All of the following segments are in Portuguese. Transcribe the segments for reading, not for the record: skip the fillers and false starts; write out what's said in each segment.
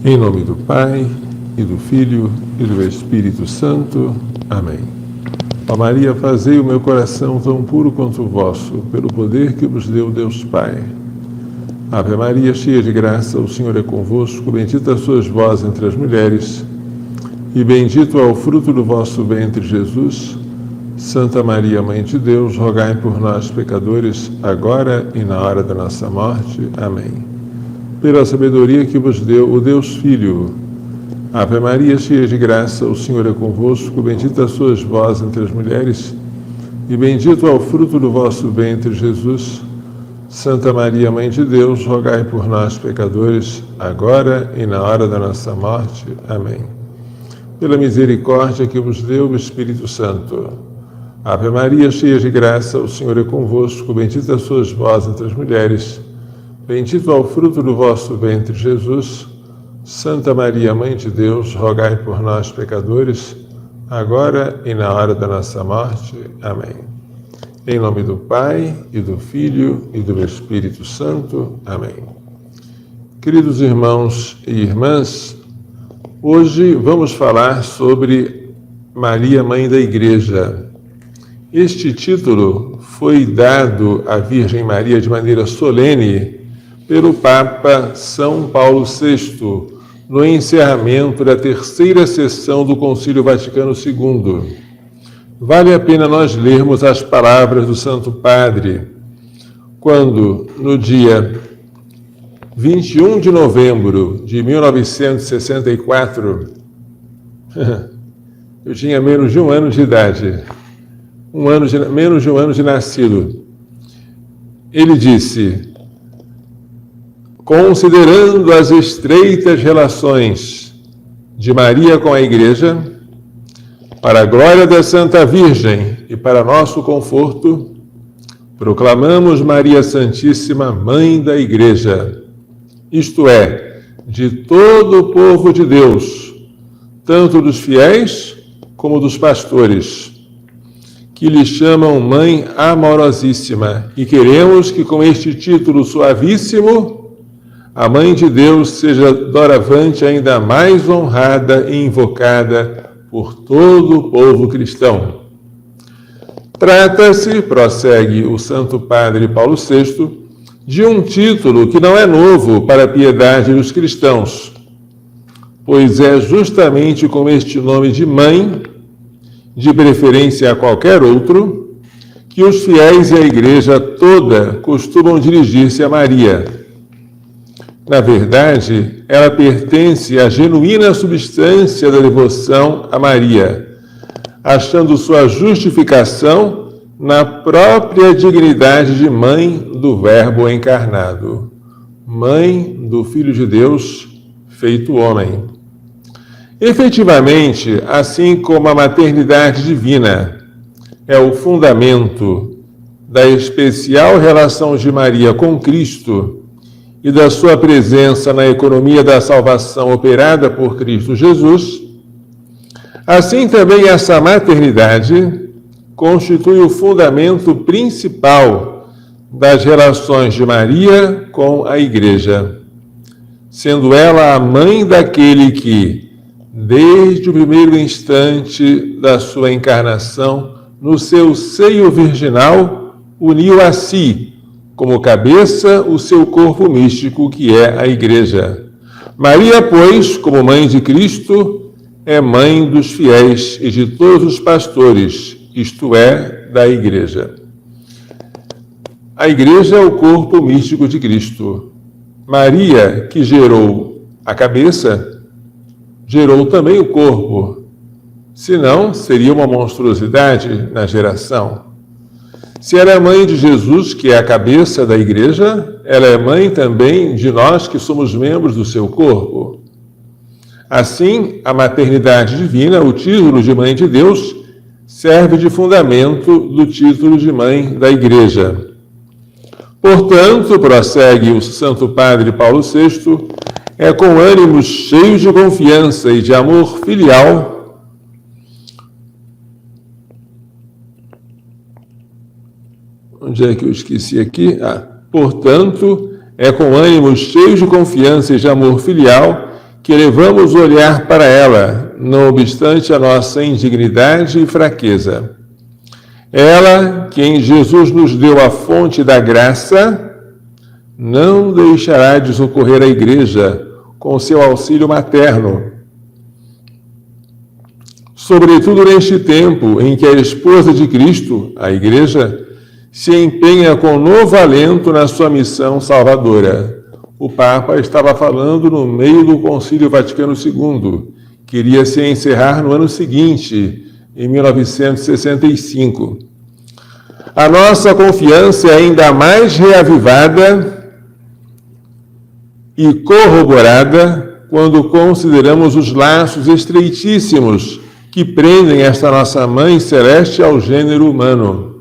Em nome do Pai, e do Filho, e do Espírito Santo. Amém. Ó Maria, fazei o meu coração tão puro quanto o vosso, pelo poder que vos deu Deus Pai. Ave Maria, cheia de graça, o Senhor é convosco, bendita sois vós entre as mulheres, e bendito é o fruto do vosso ventre, Jesus. Santa Maria, Mãe de Deus, rogai por nós, pecadores, agora e na hora da nossa morte. Amém. Pela sabedoria que vos deu o Deus Filho. Ave Maria, cheia de graça, o Senhor é convosco, bendita sois vós entre as mulheres, e bendito é o fruto do vosso ventre, Jesus. Santa Maria, Mãe de Deus, rogai por nós, pecadores, agora e na hora da nossa morte. Amém. Pela misericórdia que vos deu o Espírito Santo. Ave Maria, cheia de graça, o Senhor é convosco, bendita sois vós entre as mulheres, bendito é o fruto do vosso ventre, Jesus. Santa Maria, Mãe de Deus, rogai por nós, pecadores, agora e na hora da nossa morte. Amém. Em nome do Pai, e do Filho, e do Espírito Santo. Amém. Queridos irmãos e irmãs, hoje vamos falar sobre Maria, Mãe da Igreja. Este título foi dado à Virgem Maria de maneira solene pelo Papa São Paulo VI, no encerramento da terceira sessão do Concílio Vaticano II. Vale a pena nós lermos as palavras do Santo Padre, quando, no dia 21 de novembro de 1964, eu tinha menos de um ano de idade, menos de um ano de nascido, ele disse: considerando as estreitas relações de Maria com a Igreja, para a glória da Santa Virgem e para nosso conforto, proclamamos Maria Santíssima, Mãe da Igreja, isto é, de todo o povo de Deus, tanto dos fiéis como dos pastores, que lhe chamam Mãe Amorosíssima, e queremos que com este título suavíssimo a Mãe de Deus seja doravante ainda mais honrada e invocada por todo o povo cristão. Trata-se, prossegue o Santo Padre Paulo VI, de um título que não é novo para a piedade dos cristãos, pois é justamente com este nome de Mãe, de preferência a qualquer outro, que os fiéis e a Igreja toda costumam dirigir-se a Maria. Na verdade, ela pertence à genuína substância da devoção a Maria, achando sua justificação na própria dignidade de Mãe do Verbo encarnado, Mãe do Filho de Deus feito homem. Efetivamente, assim como a maternidade divina é o fundamento da especial relação de Maria com Cristo e da sua presença na economia da salvação operada por Cristo Jesus, assim também essa maternidade constitui o fundamento principal das relações de Maria com a Igreja, sendo ela a mãe daquele que, desde o primeiro instante da sua encarnação, no seu seio virginal, uniu a si, como cabeça, o seu corpo místico, que é a Igreja. Maria, pois, como mãe de Cristo, é mãe dos fiéis e de todos os pastores, isto é, da Igreja. A Igreja é o corpo místico de Cristo. Maria, que gerou a cabeça, gerou também o corpo. Senão, seria uma monstruosidade na geração. Se ela é mãe de Jesus, que é a cabeça da Igreja, ela é mãe também de nós que somos membros do seu corpo. Assim, a maternidade divina, o título de Mãe de Deus, serve de fundamento do título de Mãe da Igreja. Portanto, prossegue o Santo Padre Paulo VI, é com ânimos cheios de confiança e de amor filial Onde é que eu esqueci aqui? Portanto, é com ânimos cheios de confiança e de amor filial que elevamos o olhar para ela, não obstante a nossa indignidade e fraqueza. Ela, que em Jesus nos deu a fonte da graça, não deixará de socorrer a Igreja com seu auxílio materno. Sobretudo neste tempo em que a esposa de Cristo, a Igreja, se empenha com novo alento na sua missão salvadora. O Papa estava falando no meio do Concílio Vaticano II, que iria se encerrar no ano seguinte, em 1965. A nossa confiança é ainda mais reavivada e corroborada quando consideramos os laços estreitíssimos que prendem esta nossa Mãe Celeste ao gênero humano.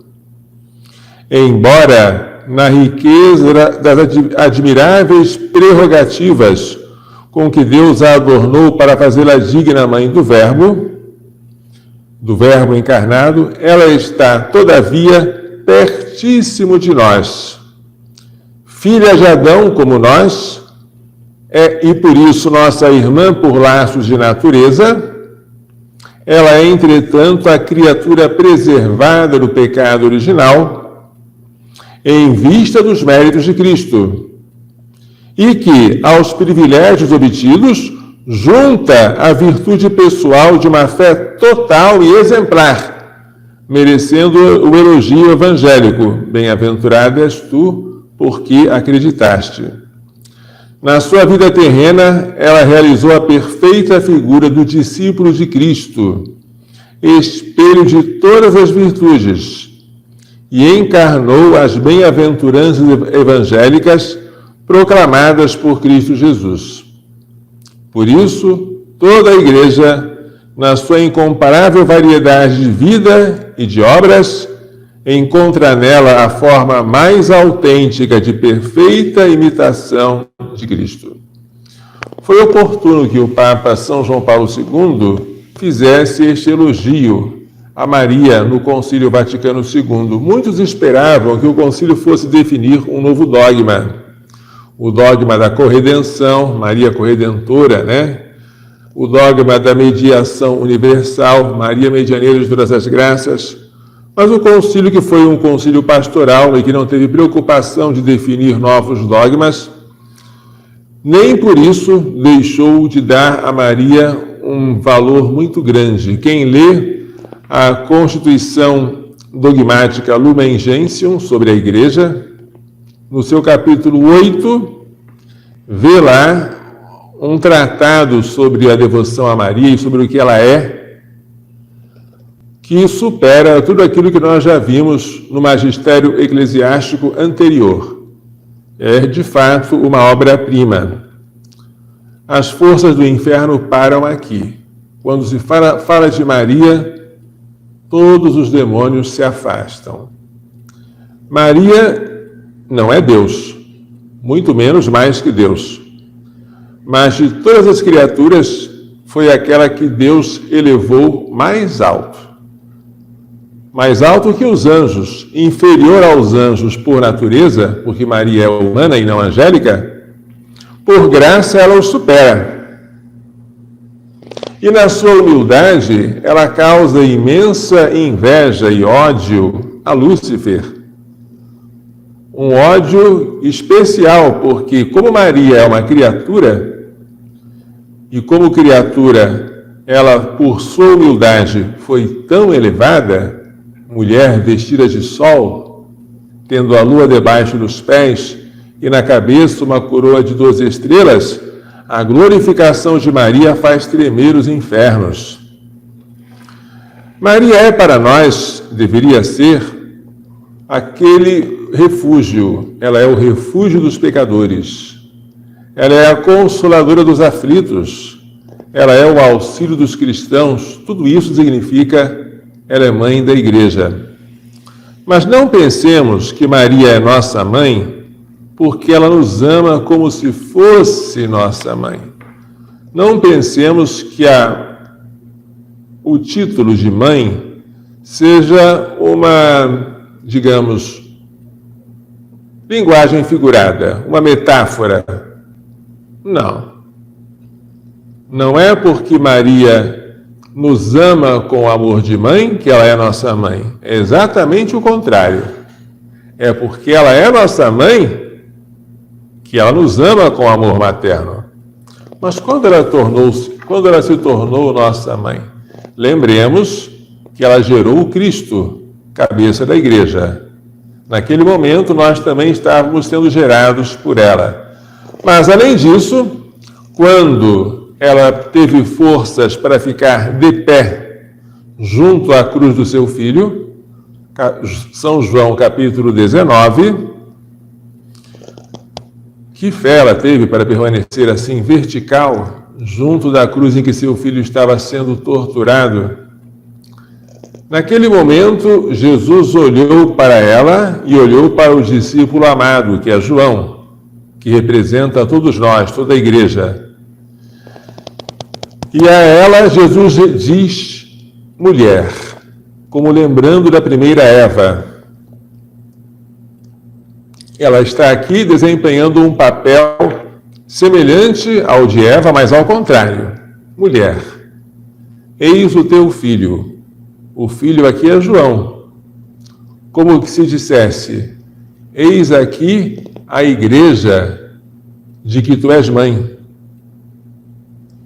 Embora, na riqueza das admiráveis prerrogativas com que Deus a adornou para fazê-la digna mãe do Verbo encarnado, ela está, todavia, pertíssimo de nós. Filha de Adão como nós, e por isso nossa irmã por laços de natureza, ela é, entretanto, a criatura preservada do pecado original em vista dos méritos de Cristo, e que, aos privilégios obtidos, junta a virtude pessoal de uma fé total e exemplar, merecendo o elogio evangélico: bem-aventurada és tu, porque acreditaste. Na sua vida terrena, ela realizou a perfeita figura do discípulo de Cristo, espelho de todas as virtudes, e encarnou as bem-aventuranças evangélicas proclamadas por Cristo Jesus. Por isso, toda a Igreja, na sua incomparável variedade de vida e de obras, encontra nela a forma mais autêntica de perfeita imitação de Cristo. Foi oportuno que o Papa São João Paulo II fizesse este elogio a Maria no Concílio Vaticano II. Muitos esperavam que o concílio fosse definir um novo dogma, o dogma da corredenção, Maria corredentora, né? O dogma da mediação universal, Maria medianeira de todas as graças. Mas o concílio, que foi um concílio pastoral e que não teve preocupação de definir novos dogmas, nem por isso deixou de dar a Maria um valor muito grande. Quem lê a Constituição Dogmática Lumen Gentium sobre a Igreja, no seu capítulo 8, vê lá um tratado sobre a devoção a Maria e sobre o que ela é, que supera tudo aquilo que nós já vimos no magistério eclesiástico anterior. É, de fato, uma obra-prima. As forças do inferno param aqui. Quando se fala de Maria, todos os demônios se afastam. Maria não é Deus, muito menos mais que Deus. Mas de todas as criaturas, foi aquela que Deus elevou mais alto. Mais alto que os anjos, inferior aos anjos por natureza, porque Maria é humana e não angélica, por graça ela os supera. E na sua humildade, ela causa imensa inveja e ódio a Lúcifer. Um ódio especial, porque como Maria é uma criatura, e como criatura, ela, por sua humildade, foi tão elevada, mulher vestida de sol, tendo a lua debaixo dos pés e na cabeça uma coroa de 12 estrelas, a glorificação de Maria faz tremer os infernos. Maria é para nós, deveria ser, aquele refúgio. Ela é o refúgio dos pecadores. Ela é a consoladora dos aflitos. Ela é o auxílio dos cristãos. Tudo isso significa ela é mãe da Igreja. Mas não pensemos que Maria é nossa mãe porque ela nos ama como se fosse nossa mãe. Não pensemos que o título de mãe seja uma, digamos, linguagem figurada, uma metáfora. Não. Não é porque Maria nos ama com amor de mãe que ela é nossa mãe. É exatamente o contrário. É porque ela é nossa mãe que ela nos ama com amor materno. Mas quando ela se tornou nossa mãe? Lembremos que ela gerou o Cristo, cabeça da igreja. Naquele momento, nós também estávamos sendo gerados por ela. Mas, além disso, quando ela teve forças para ficar de pé junto à cruz do seu filho, São João capítulo 19, que fé ela teve para permanecer assim vertical junto da cruz em que seu filho estava sendo torturado? Naquele momento, Jesus olhou para ela e olhou para o discípulo amado, que é João, que representa todos nós, toda a igreja. E a ela Jesus diz, mulher, como lembrando da primeira Eva. Ela está aqui desempenhando um papel semelhante ao de Eva, mas ao contrário. Mulher, eis o teu filho. O filho aqui é João. Como que se dissesse, eis aqui a igreja de que tu és mãe.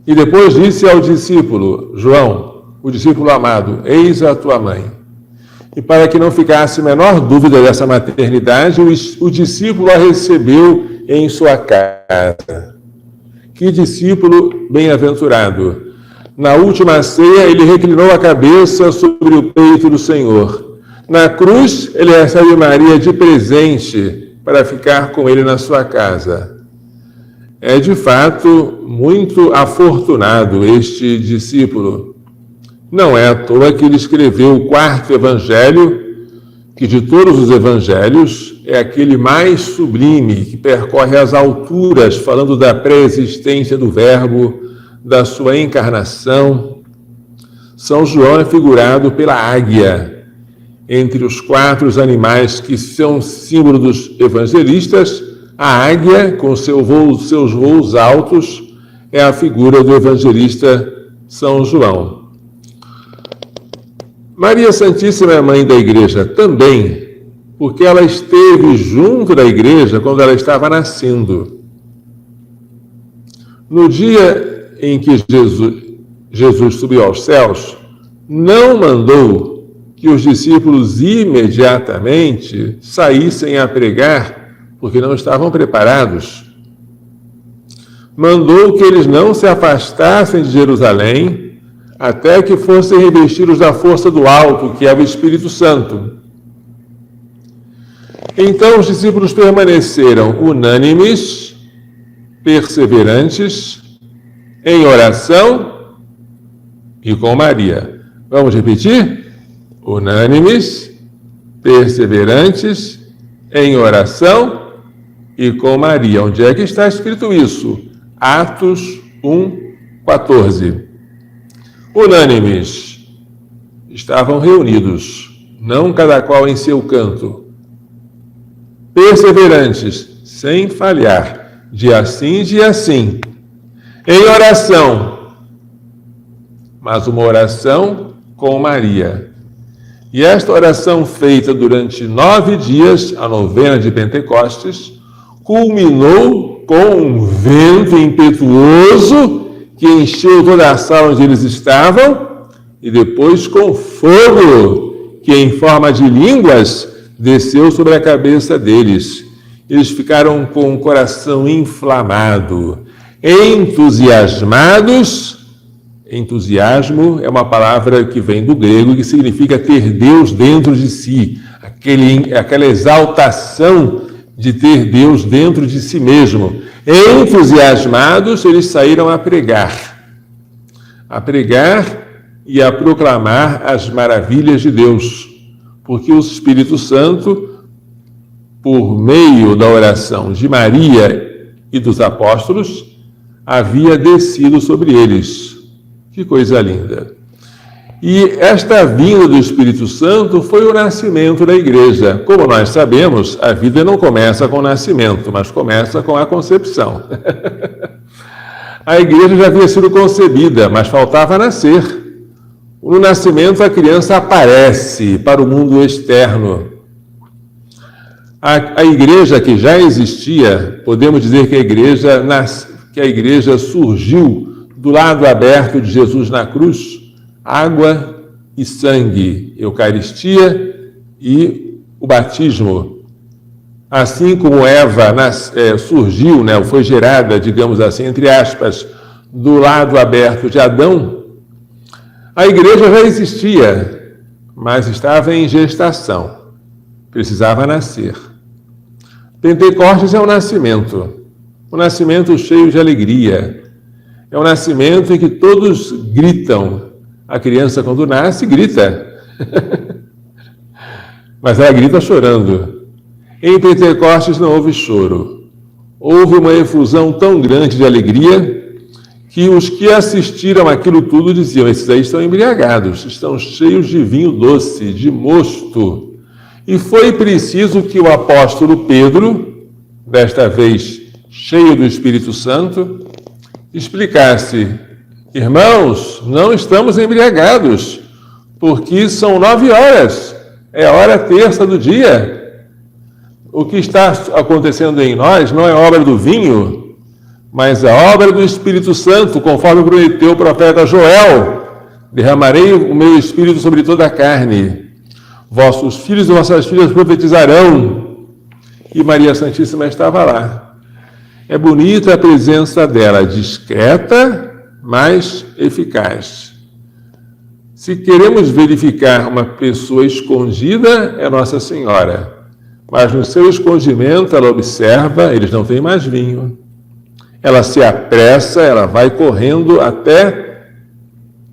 E depois disse ao discípulo, João, o discípulo amado, eis a tua mãe. E para que não ficasse a menor dúvida dessa maternidade, o discípulo a recebeu em sua casa. Que discípulo bem-aventurado! Na última ceia, ele reclinou a cabeça sobre o peito do Senhor. Na cruz, ele recebe Maria de presente para ficar com ele na sua casa. É, de fato, muito afortunado este discípulo. Não é à toa que ele escreveu o quarto evangelho, que de todos os evangelhos é aquele mais sublime, que percorre as alturas, falando da pré-existência do Verbo, da sua encarnação. São João é figurado pela águia. Entre os 4 animais que são símbolo dos evangelistas, a águia, com seus voos altos, é a figura do evangelista São João. Maria Santíssima é mãe da igreja também, porque ela esteve junto da igreja quando ela estava nascendo. No dia em que Jesus subiu aos céus, não mandou que os discípulos imediatamente saíssem a pregar, porque não estavam preparados. Mandou que eles não se afastassem de Jerusalém, até que fossem revestidos da força do alto, que é o Espírito Santo. Então os discípulos permaneceram unânimes, perseverantes, em oração e com Maria. Vamos repetir? Unânimes, perseverantes, em oração e com Maria. Onde é que está escrito isso? Atos 1:14. Unânimes, estavam reunidos, não cada qual em seu canto. Perseverantes, sem falhar, dia sim, dia sim. Em oração, mas uma oração com Maria. E esta oração feita durante 9 dias, a novena de Pentecostes, culminou com um vento impetuoso que encheu toda a sala onde eles estavam, e depois com fogo, que em forma de línguas desceu sobre a cabeça deles. Eles ficaram com o coração inflamado, entusiasmados. Entusiasmo é uma palavra que vem do grego, que significa ter Deus dentro de si, aquela exaltação de ter Deus dentro de si mesmo. Entusiasmados, eles saíram a pregar e a proclamar as maravilhas de Deus, porque o Espírito Santo, por meio da oração de Maria e dos apóstolos, havia descido sobre eles. Que coisa linda! E esta vinda do Espírito Santo foi o nascimento da igreja. Como nós sabemos, a vida não começa com o nascimento, mas começa com a concepção. A igreja já havia sido concebida, mas faltava nascer. No nascimento, a criança aparece para o mundo externo. A igreja que já existia, podemos dizer que a igreja surgiu do lado aberto de Jesus na cruz, água e sangue, Eucaristia e o batismo. Assim como Eva surgiu, foi gerada, digamos assim, entre aspas, do lado aberto de Adão, a igreja já existia, mas estava em gestação, precisava nascer. Pentecostes é um nascimento cheio de alegria. É um nascimento em que todos gritam. A criança, quando nasce, grita. Mas ela grita chorando. Em Pentecostes não houve choro. Houve uma efusão tão grande de alegria que os que assistiram aquilo tudo diziam: esses aí estão embriagados, estão cheios de vinho doce, de mosto. E foi preciso que o apóstolo Pedro, desta vez cheio do Espírito Santo, explicasse: irmãos, não estamos embriagados, porque são 9 horas, é a hora terça do dia. O que está acontecendo em nós não é obra do vinho, mas a obra do Espírito Santo, conforme prometeu o profeta Joel: derramarei o meu Espírito sobre toda a carne. Vossos filhos e vossas filhas profetizarão. E Maria Santíssima estava lá. É bonita a presença dela, discreta, mas eficaz. Se queremos verificar uma pessoa escondida, é Nossa Senhora. Mas no seu escondimento, ela observa: eles não têm mais vinho. Ela se apressa, ela vai correndo até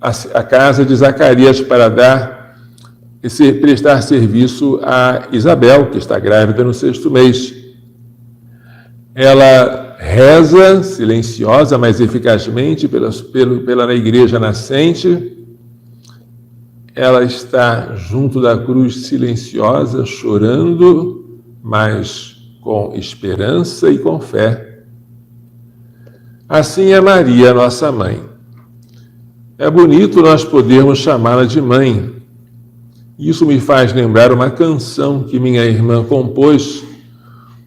a casa de Zacarias para prestar serviço a Isabel, que está grávida no 6º mês. Ela reza silenciosa, mas eficazmente pela igreja nascente. Ela está junto da cruz silenciosa, chorando, mas com esperança e com fé. Assim é Maria, nossa mãe. É bonito nós podermos chamá-la de mãe. Isso me faz lembrar uma canção que minha irmã compôs.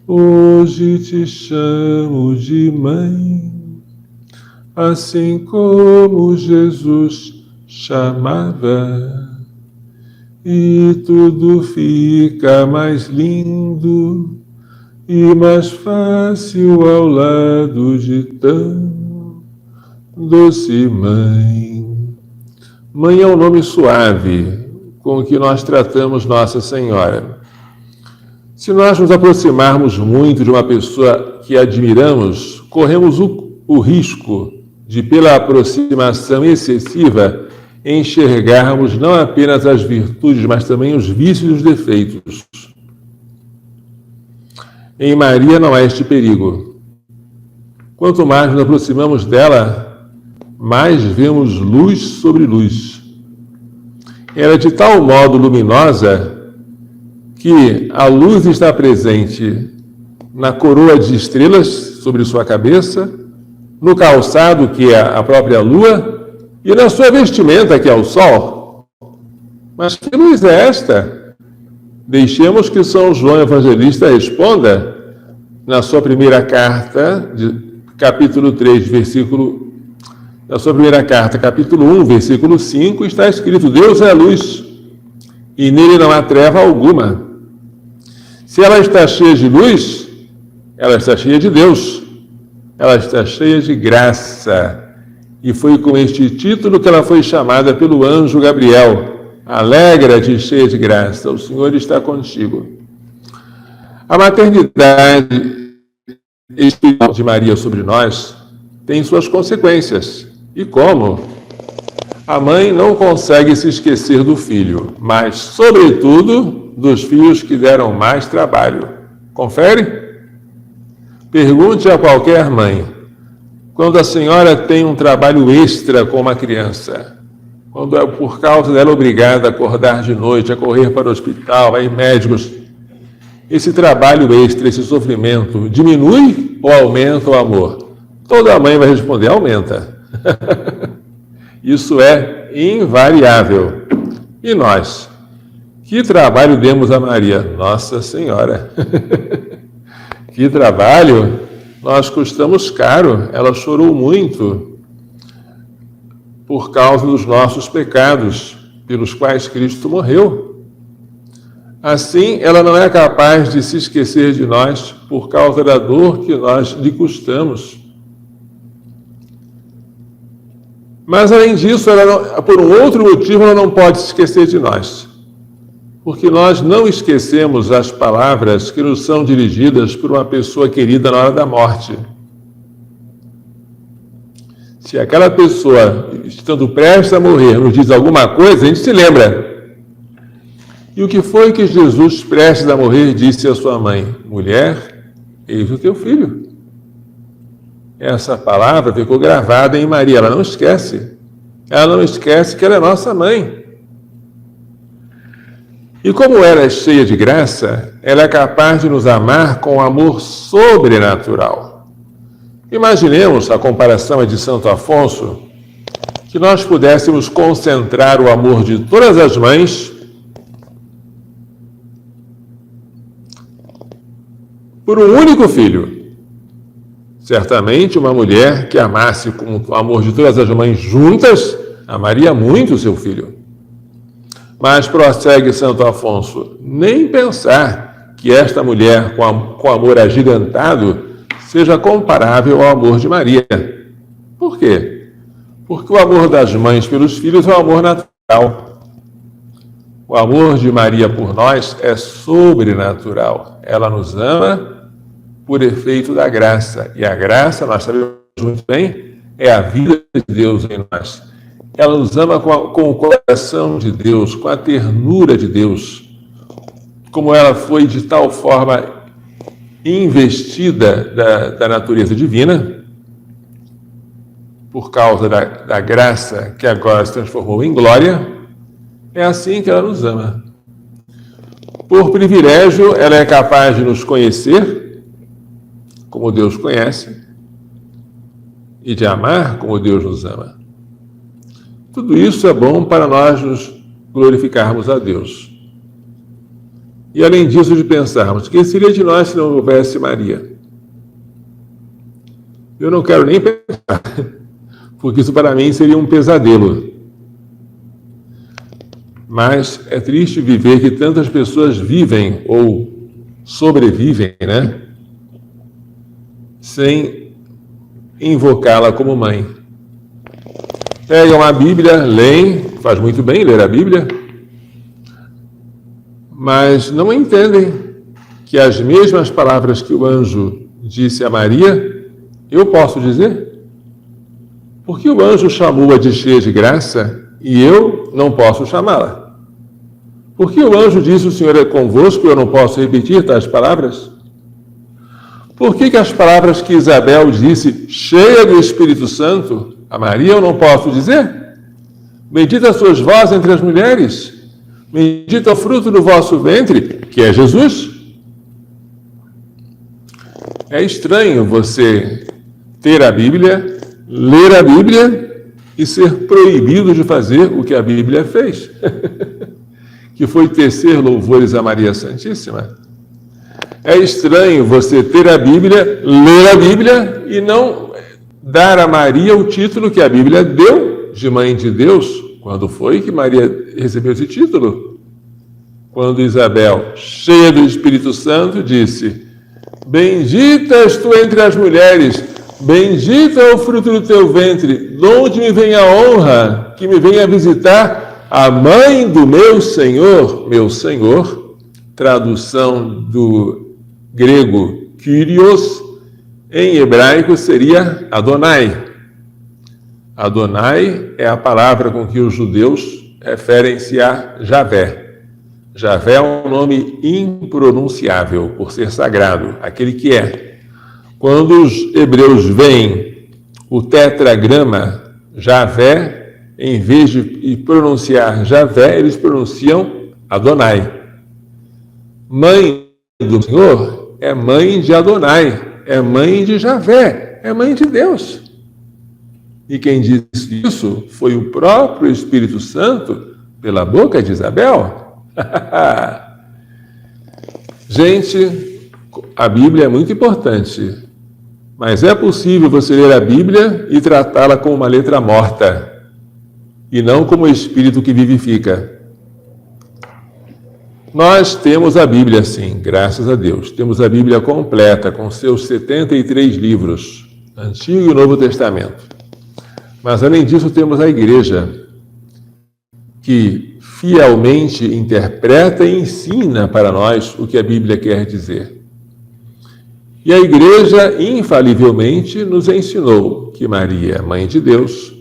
Hoje te chamo de mãe, assim como Jesus chamava, e tudo fica mais lindo e mais fácil ao lado de tão doce mãe. Mãe é um nome suave com que nós tratamos Nossa Senhora. Se nós nos aproximarmos muito de uma pessoa que admiramos, corremos o risco de, pela aproximação excessiva, enxergarmos não apenas as virtudes, mas também os vícios e os defeitos. Em Maria não há este perigo. Quanto mais nos aproximamos dela, mais vemos luz sobre luz. Ela é de tal modo luminosa que a luz está presente na coroa de estrelas sobre sua cabeça, no calçado, que é a própria lua, e na sua vestimenta, que é o sol. Mas que luz é esta? Deixemos que São João Evangelista responda na sua primeira carta, capítulo 3, na sua primeira carta, capítulo 1, versículo 5, está escrito: Deus é a luz, e nele não há treva alguma. Se ela está cheia de luz, ela está cheia de Deus, ela está cheia de graça. E foi com este título que ela foi chamada pelo anjo Gabriel: alegra-te, cheia de graça, o Senhor está contigo. A maternidade espiritual de Maria sobre nós tem suas consequências. E como? A mãe não consegue se esquecer do filho, mas, sobretudo, dos filhos que deram mais trabalho. Confere? Pergunte a qualquer mãe: quando a senhora tem um trabalho extra com uma criança, quando é por causa dela obrigada a acordar de noite, a correr para o hospital, a ir médicos, esse trabalho extra, esse sofrimento, diminui ou aumenta o amor? Toda mãe vai responder: aumenta. Isso é invariável. E nós? Que trabalho demos a Maria? Nossa Senhora! Que trabalho! Nós custamos caro. Ela chorou muito por causa dos nossos pecados, pelos quais Cristo morreu. Assim, ela não é capaz de se esquecer de nós por causa da dor que nós lhe custamos. Mas, além disso, por um outro motivo, ela não pode se esquecer de nós. Porque nós não esquecemos as palavras que nos são dirigidas por uma pessoa querida na hora da morte. Se aquela pessoa, estando prestes a morrer, nos diz alguma coisa, a gente se lembra. E o que foi que Jesus, prestes a morrer, disse à sua mãe? Mulher, eis o teu filho. Essa palavra ficou gravada em Maria, ela não esquece. Ela não esquece que ela é nossa mãe. E como ela é cheia de graça, ela é capaz de nos amar com amor sobrenatural. Imaginemos, a comparação é de Santo Afonso, que nós pudéssemos concentrar o amor de todas as mães por um único filho. Certamente, uma mulher que amasse com o amor de todas as mães juntas, amaria muito o seu filho. Mas prossegue Santo Afonso, nem pensar que esta mulher com amor agigantado seja comparável ao amor de Maria. Por quê? Porque o amor das mães pelos filhos é um amor natural. O amor de Maria por nós é sobrenatural. Ela nos ama por efeito da graça. E a graça, nós sabemos muito bem, é a vida de Deus em nós. Ela nos ama com o coração de Deus, com a ternura de Deus. Como ela foi de tal forma investida da natureza divina, por causa da graça que agora se transformou em glória, é assim que ela nos ama. Por privilégio, ela é capaz de nos conhecer, como Deus conhece, e de amar como Deus nos ama. Tudo isso é bom para nós nos glorificarmos a Deus. E além disso, de pensarmos, que seria de nós se não houvesse Maria? Eu não quero nem pensar, porque isso para mim seria um pesadelo. Mas é triste viver que tantas pessoas vivem ou sobrevivem, né? Sem invocá-la como mãe. Pegam a Bíblia, leem, faz muito bem ler a Bíblia, mas não entendem que as mesmas palavras que o anjo disse a Maria, eu posso dizer? Porque o anjo chamou-a de cheia de graça e eu não posso chamá-la. Porque o anjo disse, o Senhor é convosco, eu não posso repetir tais palavras? Por que as palavras que Isabel disse, cheia do Espírito Santo, a Maria eu não posso dizer? Bendita sois vós entre as mulheres, bendito é o fruto do vosso ventre, que é Jesus. É estranho você ter a Bíblia, ler a Bíblia e ser proibido de fazer o que a Bíblia fez, que foi tecer louvores a Maria Santíssima. É estranho você ter a Bíblia, ler a Bíblia e não dar a Maria o título que a Bíblia deu de Mãe de Deus. Quando foi que Maria recebeu esse título? Quando Isabel, cheia do Espírito Santo, disse, bendita és tu entre as mulheres, bendito é o fruto do teu ventre, de onde me vem a honra, que me venha visitar a mãe do meu Senhor, tradução do grego Kyrios, em hebraico seria Adonai. Adonai é a palavra com que os judeus referem-se a Javé. Javé é um nome impronunciável, por ser sagrado, aquele que é. Quando os hebreus veem o tetragrama Javé, em vez de pronunciar Javé, eles pronunciam Adonai. Mãe do Senhor é mãe de Adonai, é mãe de Javé, é mãe de Deus. E quem disse isso foi o próprio Espírito Santo pela boca de Isabel. Gente, a Bíblia é muito importante, mas é possível você ler a Bíblia e tratá-la como uma letra morta, e não como o Espírito que vivifica. Nós temos a Bíblia, sim, graças a Deus. Temos a Bíblia completa, com seus 73 livros, Antigo e Novo Testamento. Mas, além disso, temos a Igreja, que fielmente interpreta e ensina para nós o que a Bíblia quer dizer. E a Igreja, infalivelmente, nos ensinou que Maria é mãe de Deus,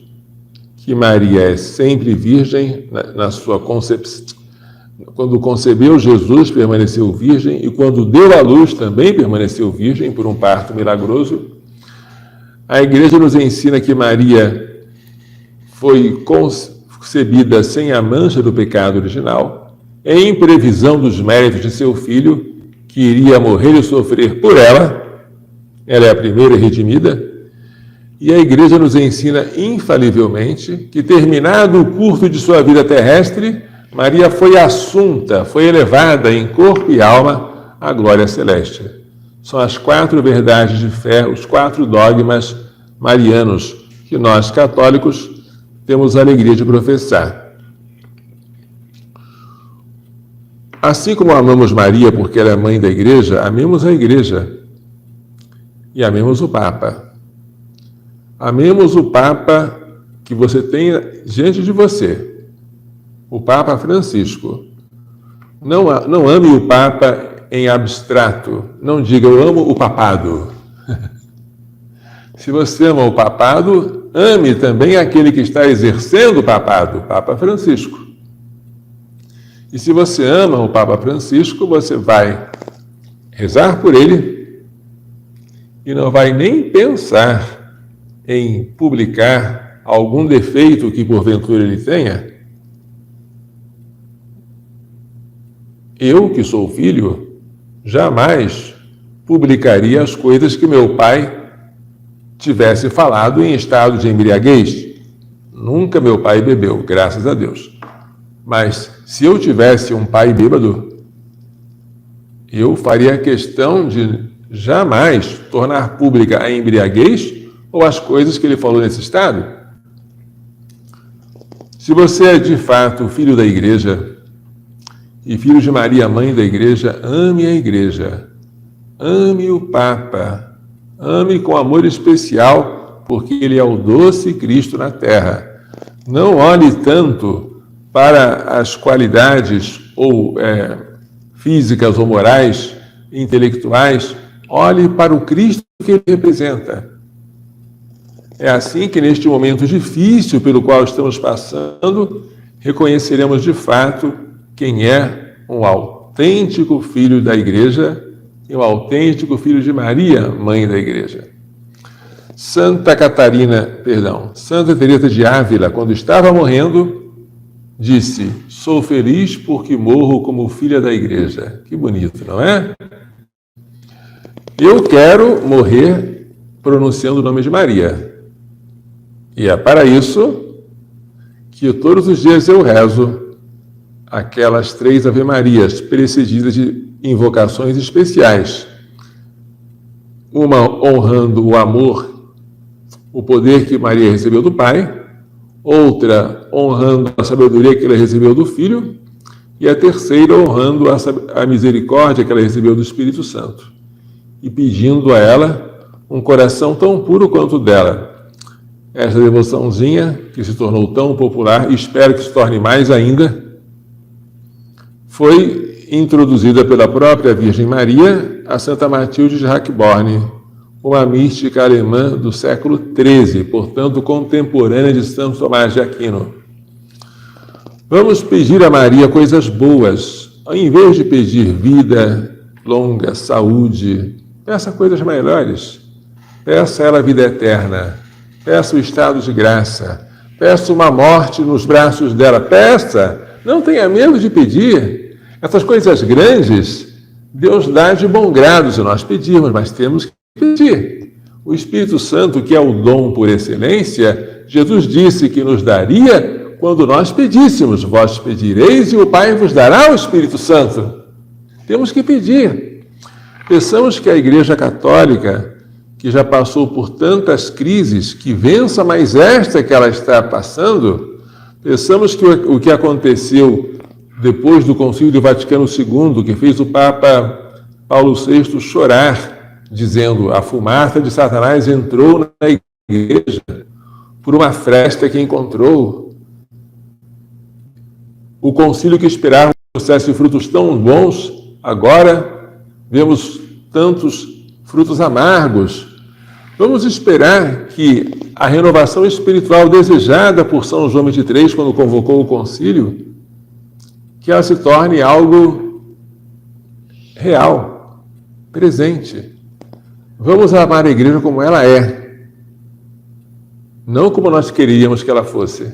que Maria é sempre virgem na sua concepção. Quando concebeu Jesus, permaneceu virgem, e quando deu à luz, também permaneceu virgem por um parto milagroso. A Igreja nos ensina que Maria foi concebida sem a mancha do pecado original, em previsão dos méritos de seu filho, que iria morrer e sofrer por ela. Ela é a primeira redimida. E a Igreja nos ensina infalivelmente que, terminado o curso de sua vida terrestre, Maria foi assunta, foi elevada em corpo e alma à glória celeste. São as 4 verdades de fé, os 4 dogmas marianos que nós, católicos, temos a alegria de professar. Assim como amamos Maria porque ela é mãe da Igreja, amemos a Igreja e amemos o Papa. Amemos o Papa que você tem diante de você, o Papa Francisco. Não ame o Papa em abstrato. Não diga, eu amo o papado. Se você ama o papado, ame também aquele que está exercendo o papado, o Papa Francisco. E se você ama o Papa Francisco, você vai rezar por ele e não vai nem pensar em publicar algum defeito que porventura ele tenha. Eu, que sou filho, jamais publicaria as coisas que meu pai tivesse falado em estado de embriaguez. Nunca meu pai bebeu, graças a Deus. Mas se eu tivesse um pai bêbado, eu faria questão de jamais tornar pública a embriaguez ou as coisas que ele falou nesse estado. Se você é de fato filho da Igreja e filho de Maria, mãe da Igreja, ame a Igreja, ame o Papa, ame com amor especial, porque ele é o doce Cristo na terra. Não olhe tanto para as qualidades ou físicas ou morais, intelectuais, olhe para o Cristo que ele representa. É assim que, neste momento difícil pelo qual estamos passando, reconheceremos de fato quem é um autêntico filho da Igreja e um autêntico filho de Maria, mãe da Igreja. Santa Teresa de Ávila, quando estava morrendo, disse: sou feliz porque morro como filha da Igreja. Que bonito, não é? Eu quero morrer pronunciando o nome de Maria. E é para isso que todos os dias eu rezo aquelas 3 Ave-Marias, precedidas de invocações especiais. Uma honrando o amor, o poder que Maria recebeu do Pai, outra honrando a sabedoria que ela recebeu do Filho, e a terceira honrando a misericórdia que ela recebeu do Espírito Santo, e pedindo a ela um coração tão puro quanto o dela. Essa devoçãozinha, que se tornou tão popular, e espero que se torne mais ainda, foi introduzida pela própria Virgem Maria a Santa Matilde de Rackborn, uma mística alemã do século XIII, portanto contemporânea de Santo Tomás de Aquino. Vamos pedir a Maria coisas boas, ao invés de pedir vida longa, saúde, peça coisas melhores. Peça a ela a vida eterna, peça o estado de graça, peça uma morte nos braços dela, peça, não tenha medo de pedir. Essas coisas grandes, Deus dá de bom grado se nós pedirmos, mas temos que pedir. O Espírito Santo, que é o dom por excelência, Jesus disse que nos daria quando nós pedíssemos. Vós pedireis e o Pai vos dará o Espírito Santo. Temos que pedir. Peçamos que a Igreja Católica, que já passou por tantas crises, que vença mais esta que ela está passando. Peçamos que o que aconteceu depois do Concílio do Vaticano II, que fez o Papa Paulo VI chorar, dizendo: a fumaça de Satanás entrou na Igreja por uma fresta que encontrou. O concílio que esperava trouxesse frutos tão bons, agora vemos tantos frutos amargos. Vamos esperar que a renovação espiritual desejada por São João XXIII, quando convocou o concílio, que ela se torne algo real, presente. Vamos amar a Igreja como ela é, não como nós queríamos que ela fosse.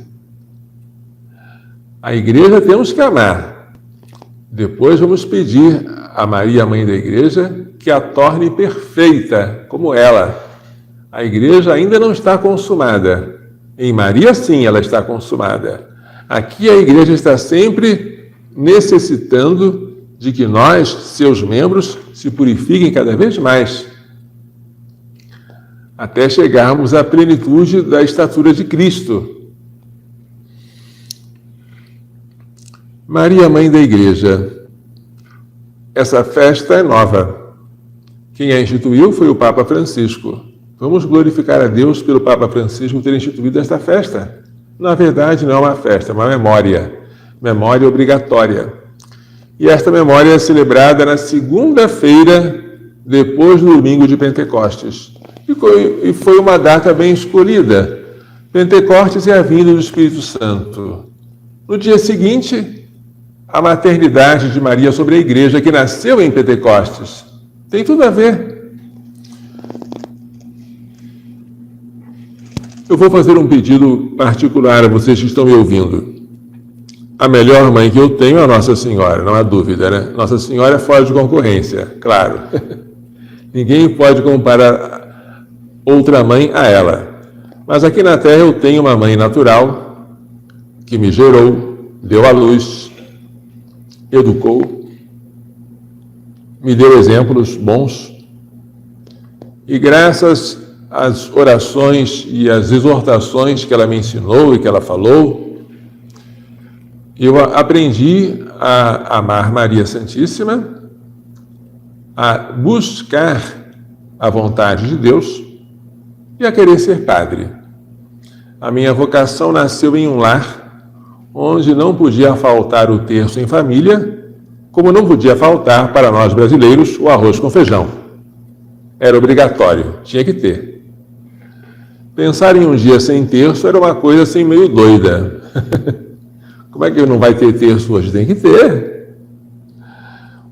A Igreja temos que amar. Depois vamos pedir a Maria, Mãe da Igreja, que a torne perfeita como ela. A Igreja ainda não está consumada. Em Maria, sim, ela está consumada. Aqui a Igreja está sempre necessitando de que nós, seus membros, se purifiquem cada vez mais, até chegarmos à plenitude da estatura de Cristo. Maria, Mãe da Igreja. Essa festa é nova. Quem a instituiu foi o Papa Francisco. Vamos glorificar a Deus pelo Papa Francisco ter instituído esta festa. Na verdade, não é uma festa, é uma memória obrigatória. E esta memória é celebrada na segunda-feira, depois do domingo de Pentecostes. E foi uma data bem escolhida. Pentecostes é a vinda do Espírito Santo. No dia seguinte, a maternidade de Maria sobre a Igreja, que nasceu em Pentecostes. Tem tudo a ver. Eu vou fazer um pedido particular a vocês que estão me ouvindo. A melhor mãe que eu tenho é a Nossa Senhora, não há dúvida, né? Nossa Senhora é fora de concorrência, claro. Ninguém pode comparar outra mãe a ela. Mas aqui na Terra eu tenho uma mãe natural que me gerou, deu à luz, educou, me deu exemplos bons. E graças às orações e às exortações que ela me ensinou e que ela falou, eu aprendi a amar Maria Santíssima, a buscar a vontade de Deus e a querer ser padre. A minha vocação nasceu em um lar onde não podia faltar o terço em família, como não podia faltar para nós brasileiros o arroz com feijão. Era obrigatório, tinha que ter. Pensar em um dia sem terço era uma coisa assim meio doida. Como é que não vai ter terço hoje? Tem que ter.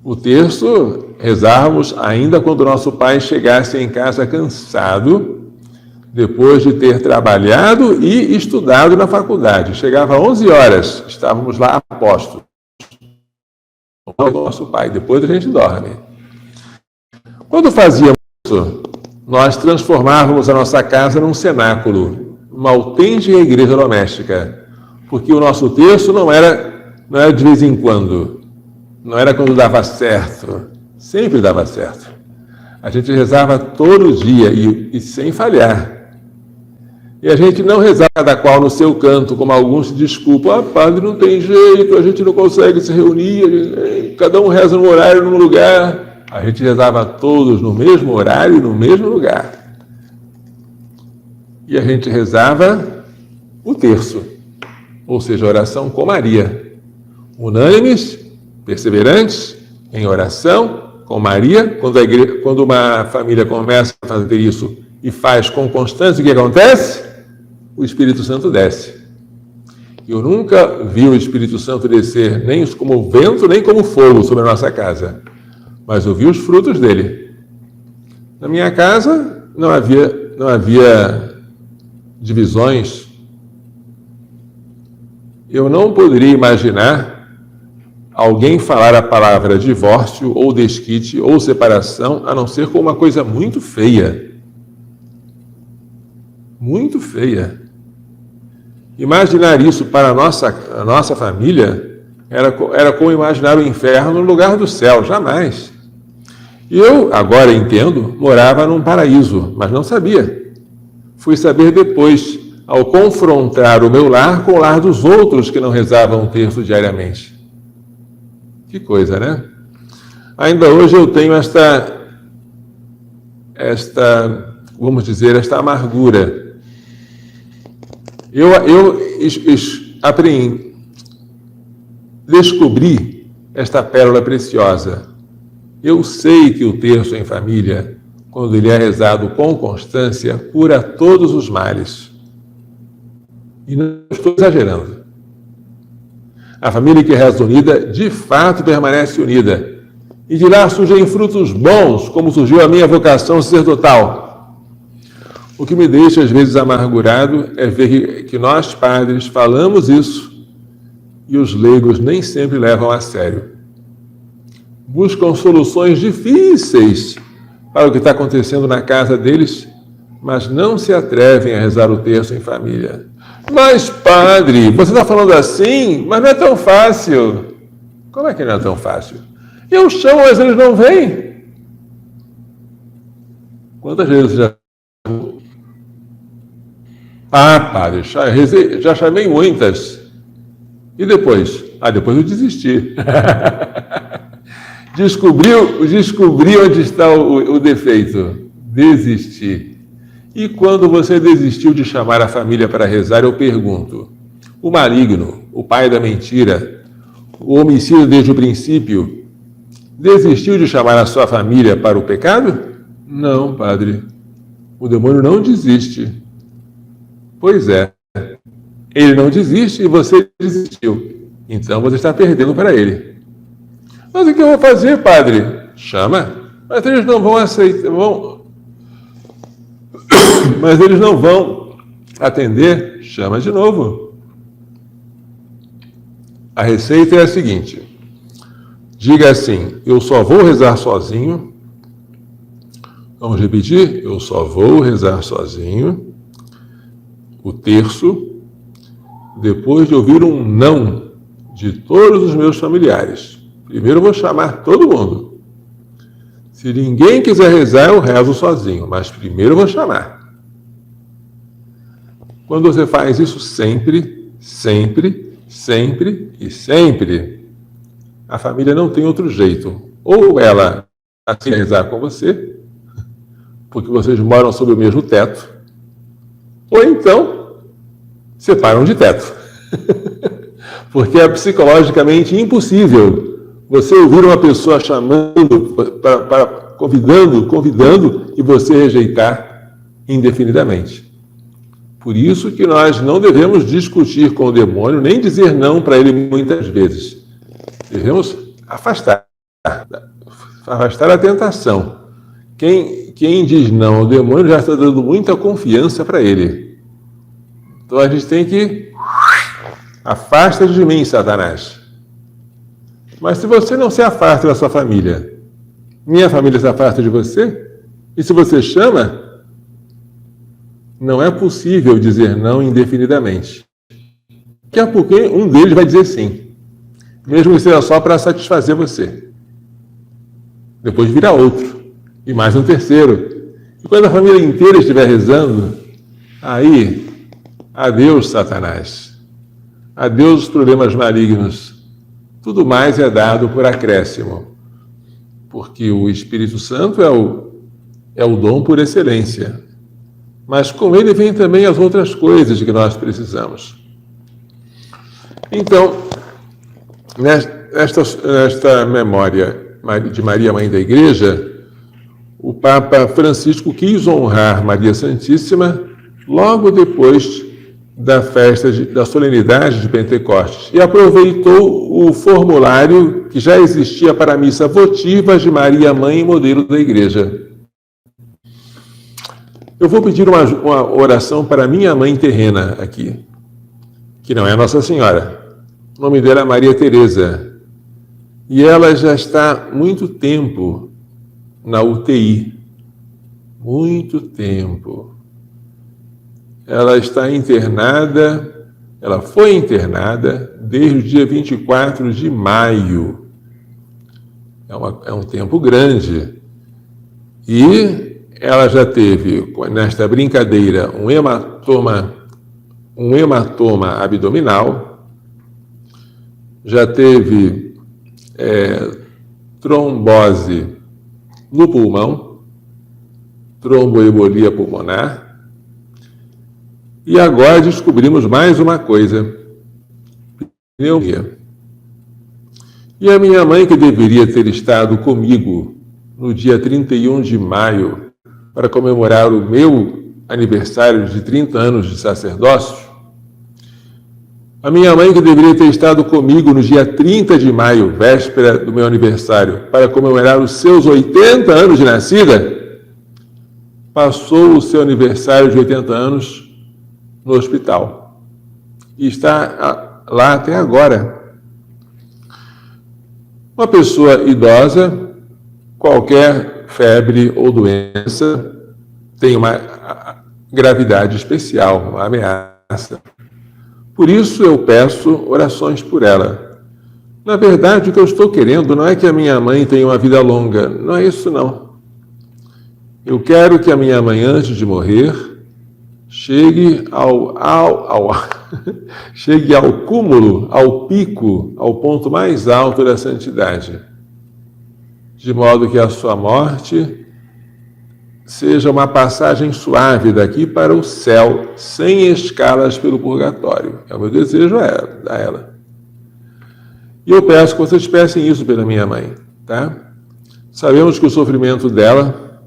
O terço rezávamos ainda quando nosso pai chegasse em casa cansado, depois de ter trabalhado e estudado na faculdade. Chegava às 11 horas, estávamos lá a postos. O nosso pai, depois a gente dorme. Quando fazíamos isso, nós transformávamos a nossa casa num cenáculo, uma autêntica igreja doméstica, porque o nosso terço não era de vez em quando, não era quando dava certo, sempre dava certo. A gente rezava todo dia e sem falhar. E a gente não rezava cada qual no seu canto, como alguns se desculpam. Padre, não tem jeito, a gente não consegue se reunir, cada um reza num horário, num lugar. A gente rezava todos no mesmo horário e no mesmo lugar. E a gente rezava o terço, ou seja, a oração com Maria. Unânimes, perseverantes, em oração com Maria. Quando uma família começa a fazer isso e faz com constância, o que acontece? O Espírito Santo desce. Eu nunca vi o Espírito Santo descer nem como vento, nem como fogo sobre a nossa casa. Mas eu vi os frutos dele. Na minha casa não havia divisões. Eu não poderia imaginar alguém falar a palavra divórcio ou desquite ou separação, a não ser com uma coisa muito feia. muito feia. Imaginar isso para a nossa família era como imaginar o inferno no lugar do céu, jamais. E eu, agora entendo, morava num paraíso, mas não sabia. Fui saber depois, ao confrontar o meu lar com o lar dos outros que não rezavam o terço diariamente. Que coisa, né? Ainda hoje eu tenho esta vamos dizer, esta amargura. Eu descobri esta pérola preciosa. Eu sei que o terço em família, quando ele é rezado com constância, cura todos os males. E não estou exagerando. A família que reza unida, de fato, permanece unida. E de lá surgem frutos bons, como surgiu a minha vocação sacerdotal. O que me deixa, às vezes, amargurado é ver que nós, padres, falamos isso e os leigos nem sempre levam a sério. Buscam soluções difíceis para o que está acontecendo na casa deles, mas não se atrevem a rezar o terço em família. Mas, padre, você está falando assim, mas não é tão fácil. Como é que não é tão fácil? Eu chamo, mas eles não vêm. Quantas vezes já... padre, já chamei muitas. E depois? Depois eu desisti. Descobri onde está o defeito. Desisti. E quando você desistiu de chamar a família para rezar, eu pergunto: o maligno, o pai da mentira, o homicida desde o princípio, desistiu de chamar a sua família para o pecado? Não, padre. O demônio não desiste. Pois é. Ele não desiste e você desistiu. Então você está perdendo para ele. Mas o que eu vou fazer, padre? Chama. Mas eles não vão aceitar. Mas eles não vão atender. Chama de novo. A receita é a seguinte. Diga assim: eu só vou rezar sozinho. Vamos repetir? Eu só vou rezar sozinho o terço depois de ouvir um não de todos os meus familiares. Primeiro eu vou chamar todo mundo. Se ninguém quiser rezar, eu rezo sozinho, mas primeiro eu vou chamar. Quando você faz isso sempre, sempre, sempre e sempre, a família não tem outro jeito. Ou ela assim rezar com você, porque vocês moram sob o mesmo teto, ou então separam de teto. Porque é psicologicamente impossível você ouvir uma pessoa chamando, convidando e você rejeitar indefinidamente. Por isso que nós não devemos discutir com o demônio, nem dizer não para ele muitas vezes. Devemos afastar a tentação. Quem diz não ao demônio já está dando muita confiança para ele. Então a gente tem que... Afasta de mim, Satanás. Mas se você não se afasta da sua família, minha família se afasta de você, e se você chama, não é possível dizer não indefinidamente. Daqui a pouquinho um deles vai dizer sim, mesmo que seja só para satisfazer você. Depois virá outro, e mais um terceiro. E quando a família inteira estiver rezando, aí, adeus, Satanás. Adeus os problemas malignos. Tudo mais é dado por acréscimo, porque o Espírito Santo é o dom por excelência. Mas com ele vem também as outras coisas que nós precisamos. Então, nesta memória de Maria, Mãe da Igreja, o Papa Francisco quis honrar Maria Santíssima logo depois da festa, da solenidade de Pentecostes, e aproveitou o formulário que já existia para a missa votiva de Maria, Mãe e Modelo da Igreja. Eu vou pedir uma oração para minha mãe terrena aqui, que não é Nossa Senhora. O nome dela é Maria Teresa, e ela já está muito tempo na UTI. Muito tempo. ela está internada, ela foi internada desde o dia 24 de maio. É um tempo grande. E ela já teve, nesta brincadeira, um hematoma abdominal, já teve trombose no pulmão, tromboembolia pulmonar, e agora descobrimos mais uma coisa: pneumonia. E a minha mãe, que deveria ter estado comigo no dia 31 de maio para comemorar o meu aniversário de 30 anos de sacerdócio, a minha mãe, que deveria ter estado comigo no dia 30 de maio, véspera do meu aniversário, para comemorar os seus 80 anos de nascida, passou o seu aniversário de 80 anos no hospital e está lá até agora. Uma pessoa idosa, qualquer febre ou doença tem uma gravidade especial, uma ameaça. Por isso eu peço orações por ela. Na verdade, o que eu estou querendo não é que a minha mãe tenha uma vida longa, não é isso não. Eu quero que a minha mãe, antes de morrer, chegue chegue ao cúmulo, ao pico, ao ponto mais alto da santidade, de modo que a sua morte seja uma passagem suave daqui para o céu, sem escalas pelo purgatório. É o meu desejo a ela. E eu peço que vocês peçam isso pela minha mãe, tá? Sabemos que o sofrimento dela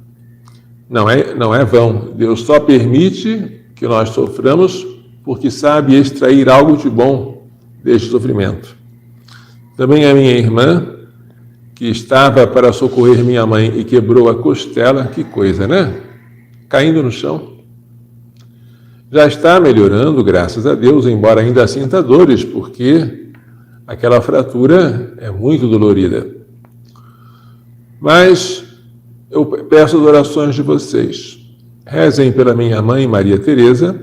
não é vão. Deus só permite que nós soframos porque sabe extrair algo de bom deste sofrimento. Também a minha irmã, que estava para socorrer minha mãe e quebrou a costela, que coisa, né? Caindo no chão. Já está melhorando, graças a Deus, embora ainda sinta dores, porque aquela fratura é muito dolorida. Mas eu peço as orações de vocês. Rezem pela minha mãe, Maria Teresa.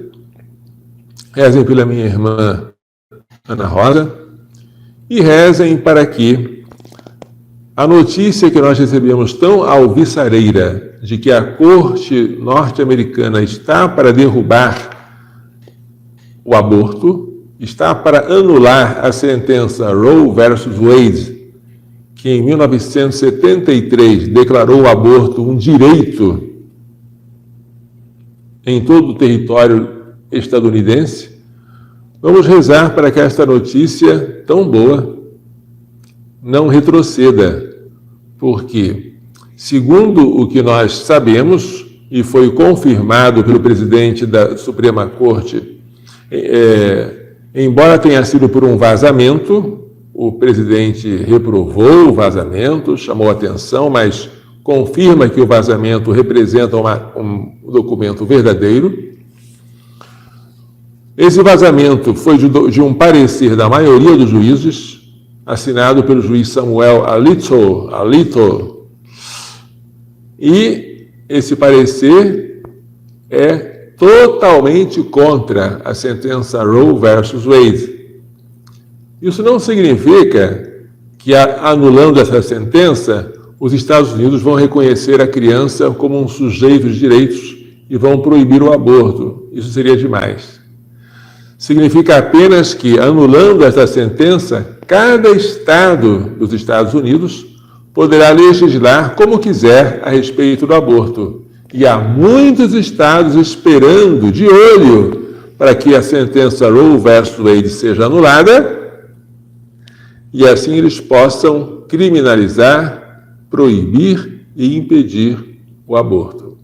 Rezem pela minha irmã, Ana Rosa. E rezem para que a notícia que nós recebemos tão alvissareira de que a corte norte-americana está para derrubar o aborto, está para anular a sentença Roe versus Wade, que em 1973 declarou o aborto um direito em todo o território estadunidense. Vamos rezar para que esta notícia tão boa não retroceda, porque, segundo o que nós sabemos, e foi confirmado pelo presidente da Suprema Corte, embora tenha sido por um vazamento, o presidente reprovou o vazamento, chamou atenção, mas confirma que o vazamento representa um documento verdadeiro. Esse vazamento foi de um parecer da maioria dos juízes, assinado pelo juiz Samuel Alito. E esse parecer é totalmente contra a sentença Roe versus Wade. Isso não significa que, anulando essa sentença, os Estados Unidos vão reconhecer a criança como um sujeito de direitos e vão proibir o aborto. Isso seria demais. Significa apenas que, anulando essa sentença, cada estado dos Estados Unidos poderá legislar como quiser a respeito do aborto. E há muitos estados esperando, de olho, para que a sentença Roe versus Wade seja anulada e assim eles possam criminalizar, proibir e impedir o aborto.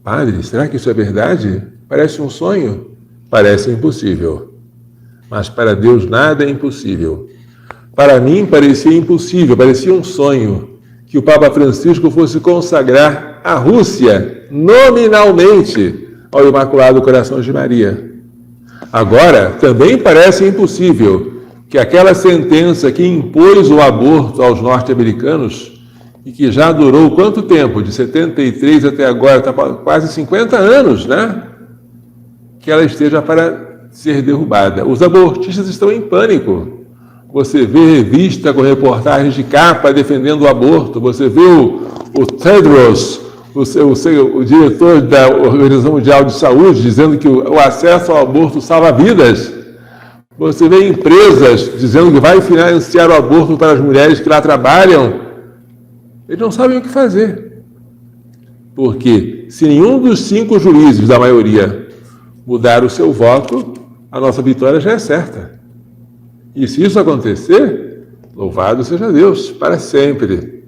Padre, será que isso é verdade? Parece um sonho? Parece impossível. Mas para Deus nada é impossível. Para mim parecia impossível, parecia um sonho, que o Papa Francisco fosse consagrar a Rússia, nominalmente, ao Imaculado Coração de Maria. Agora, também parece impossível que aquela sentença que impôs o aborto aos norte-americanos, e que já durou quanto tempo? De 73 até agora, está quase 50 anos, né? que ela esteja para ser derrubada. Os abortistas estão em pânico. Você vê revista com reportagens de capa defendendo o aborto. Você vê o Tedros, o diretor da Organização Mundial de Saúde, dizendo que o acesso ao aborto salva vidas. Você vê empresas dizendo que vai financiar o aborto para as mulheres que lá trabalham. Eles não sabem o que fazer. Porque se nenhum dos 5 juízes da maioria mudar o seu voto, a nossa vitória já é certa. E se isso acontecer, louvado seja Deus, para sempre.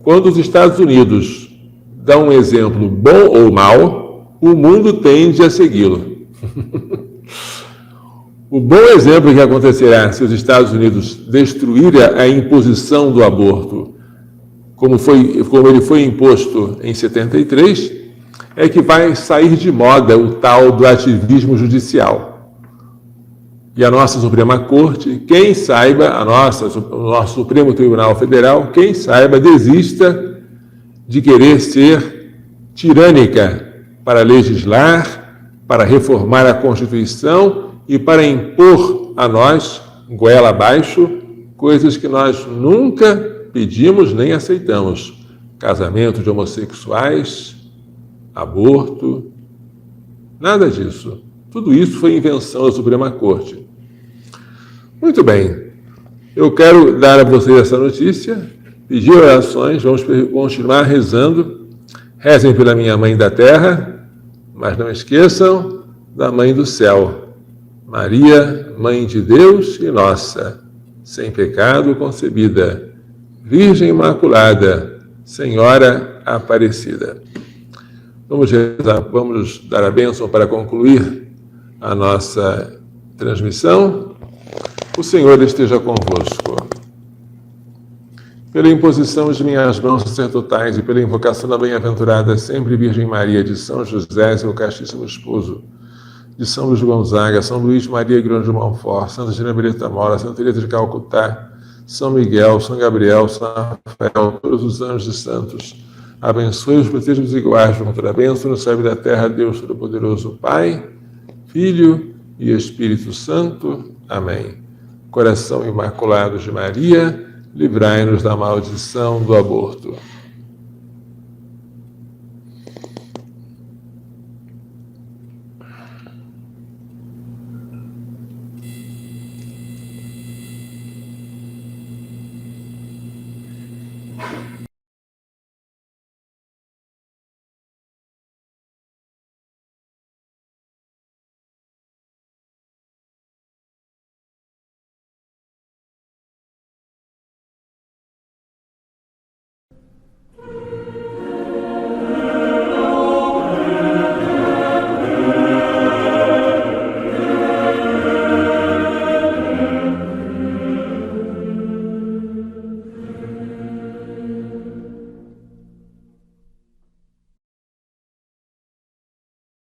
Quando os Estados Unidos dão um exemplo bom ou mau, o mundo tende a segui-lo. O bom exemplo que acontecerá se os Estados Unidos destruírem a imposição do aborto, como ele foi imposto em 73, é que vai sair de moda o tal do ativismo judicial. E a nossa Suprema Corte, quem saiba, o nosso Supremo Tribunal Federal, quem saiba, desista de querer ser tirânica para legislar, para reformar a Constituição e para impor a nós, goela abaixo, coisas que nós nunca pedimos nem aceitamos. Casamento de homossexuais, aborto, nada disso. Tudo isso foi invenção da Suprema Corte. Muito bem, eu quero dar a vocês essa notícia, pedir orações, vamos continuar rezando. Rezem pela minha Mãe da Terra, mas não esqueçam da Mãe do Céu, Maria, Mãe de Deus e nossa, sem pecado concebida, Virgem Imaculada, Senhora Aparecida. Vamos rezar, vamos dar a bênção para concluir a nossa transmissão. O Senhor esteja convosco. Pela imposição de minhas mãos sacerdotais e pela invocação da bem-aventurada sempre Virgem Maria, de São José, seu castíssimo esposo, de São Luís Gonzaga, São Luís Maria Grande de Montfort, Santa Genevieve Mora, Santa Teresa de Calcutá, São Miguel, São Gabriel, São Rafael, todos os anjos e santos, abençoe-os, proteja-os e guarde com toda a bênção no céu e da terra, Deus Todo-Poderoso, Pai, Filho e Espírito Santo. Amém. Coração Imaculado de Maria, livrai-nos da maldição do aborto.